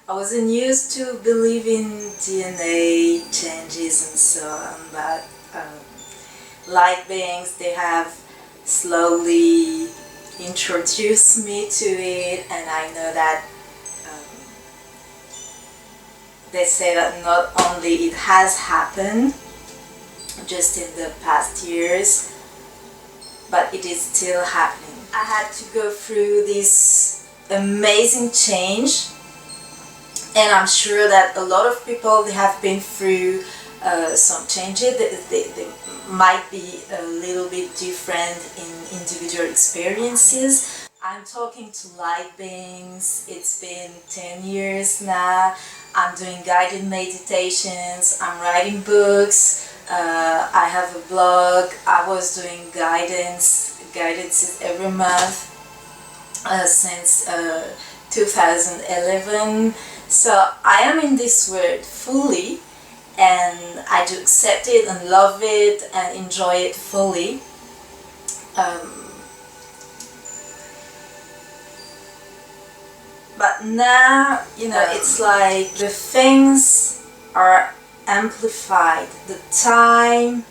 I wasn't used to believe in DNA changes and so on, but light beings, they have slowly introduced me to it, and I know that they say that not only it has happened just in the past years, but it is still happening. I had to go through this amazing change, and I'm sure that a lot of people, they have been through some changes. They might be a little bit different in individual experiences. I'm talking to light beings. It's been 10 years now. I'm doing guided meditations. I'm writing books. I have a blog. I was doing guidances every month since 2011. So I am in this world fully, and I do accept it and love it and enjoy it fully. But now, it's like the things are amplified. The time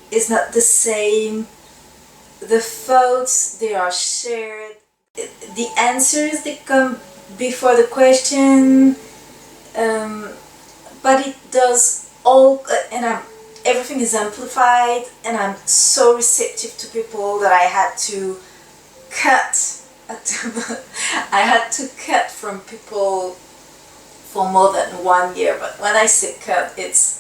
is not the same. The thoughts, they are shared. The answers, they come before the question. But it does all, and everything is amplified, and I'm so receptive to people that I had to cut. I had to cut from people for more than 1 year. But when I say cut, it's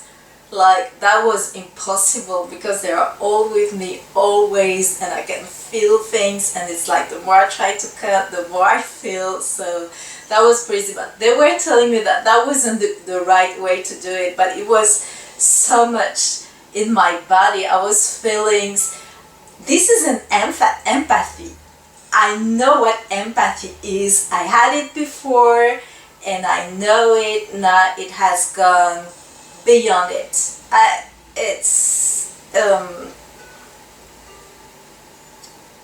like that was impossible, because they are all with me always, and I can feel things, and it's like the more I try to cut, the more I feel. So that was crazy. But they were telling me that that wasn't the right way to do it, but it was so much in my body. I was feeling, this is an empathy. I know what empathy is. I had it before, and I know it now. It has gone beyond it.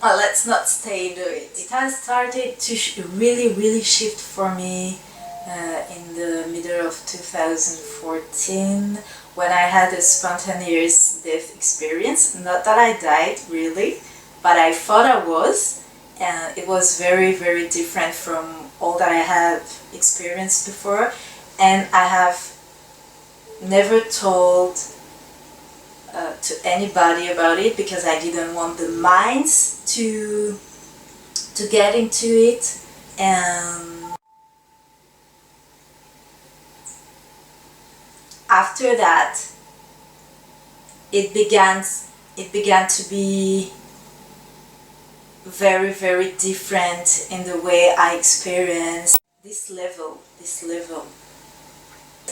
Well, let's not stay into it. It has started to really shift for me in the middle of 2014, when I had a spontaneous death experience. Not that I died really, but I thought I was. And it was very different from all that I had experienced before, and I have never told to anybody about it, because I didn't want the minds to get into it. And after that, it began to be very different in the way I experience this level.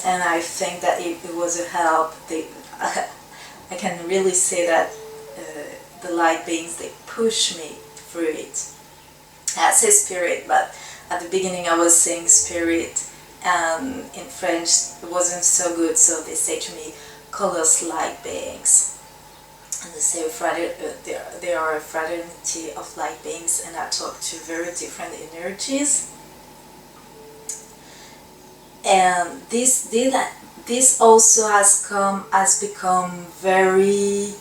And I think that it was a help. I can really say that the light beings, they push me through it. I say spirit, but at the beginning I was saying spirit, and in French it wasn't so good, so they say to me, call us light beings. And they say they are a fraternity of light beings, and I talk to very different energies. And this also has become very,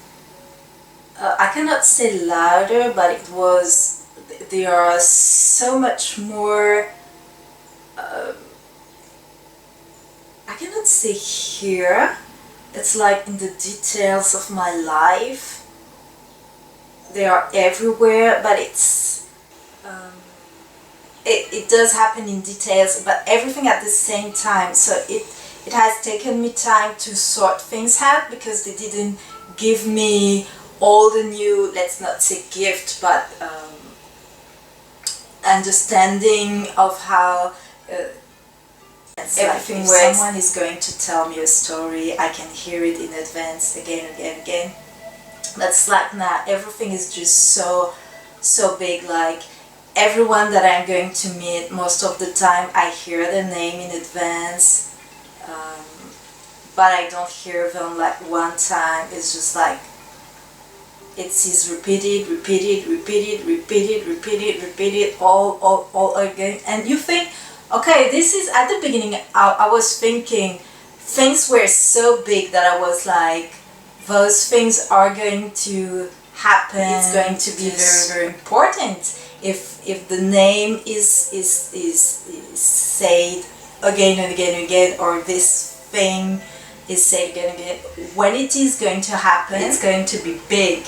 I cannot say louder, but they are so much more, I cannot say here. It's like in the details of my life. They are everywhere, but it does happen in details, but everything at the same time. So it has taken me time to sort things out, because they didn't give me all the new, let's not say gift, but understanding of how everything works. If someone is going to tell me a story, I can hear it in advance again. That's like now, everything is just so big. Like everyone that I'm going to meet, most of the time I hear their name in advance, but I don't hear them like one time. It's just like it is repeated all again, and you think, okay, this is at the beginning. I was thinking things were so big that I was like, those things are going to happen. It's going to be very, very important. If the name is said again and again and again, or this thing is said again and again, when it is going to happen, it's going to be big.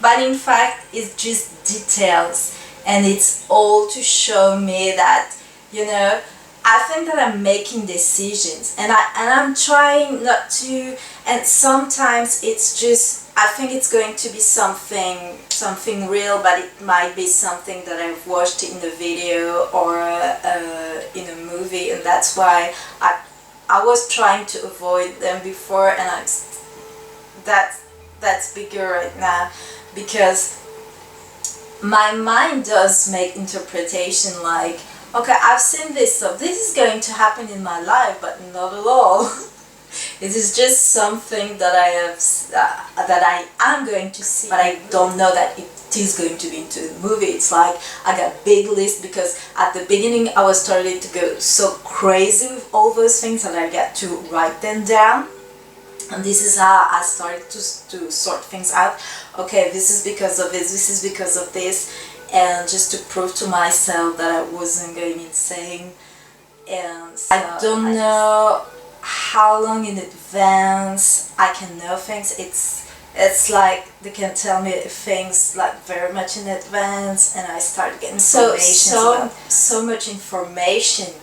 But in fact, it's just details, and it's all to show me that, you know, I think that I'm making decisions, and I'm trying not to. And sometimes it's just, I think it's going to be something real, but it might be something that I've watched in the video or in a movie, and that's why I was trying to avoid them before, and that's bigger right now, because my mind does make interpretation like, okay, I've seen this stuff, this is going to happen in my life, but not at all. It is just something that I have, that I am going to see, but I don't know that it is going to be into the movie. It's like I got a big list, because at the beginning I was starting to go so crazy with all those things that I got to write them down. And this is how I started to sort things out. Okay, this is because of this is because of this, and just to prove to myself that I wasn't going insane. And so I don't know how long in advance I can know things. It's like they can tell me things like very much in advance, and I start getting so much information,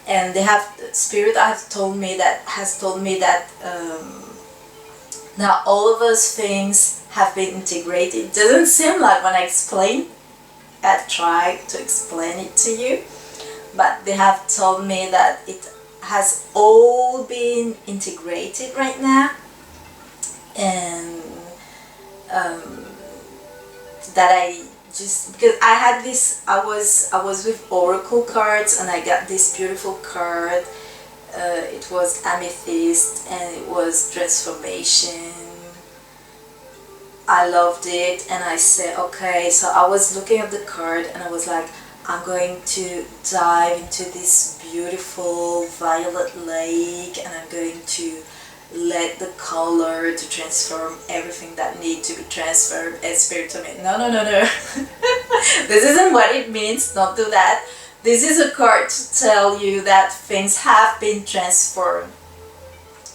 and they have spirit has told me that now all of those things have been integrated. It doesn't seem like when I try to explain it to you, but they have told me that it has all been integrated right now, and that I just, because I had this, I was with Oracle cards, and I got this beautiful card. It was amethyst, and it was transformation. I loved it, and I said, okay, so I was looking at the card, and I was like, I'm going to dive into this beautiful violet lake, and I'm going to let the color to transform everything that needs to be transferred. And Spirit told me, no. This isn't what it means, don't do that. This is a card to tell you that things have been transformed.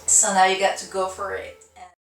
So now you got to go for it.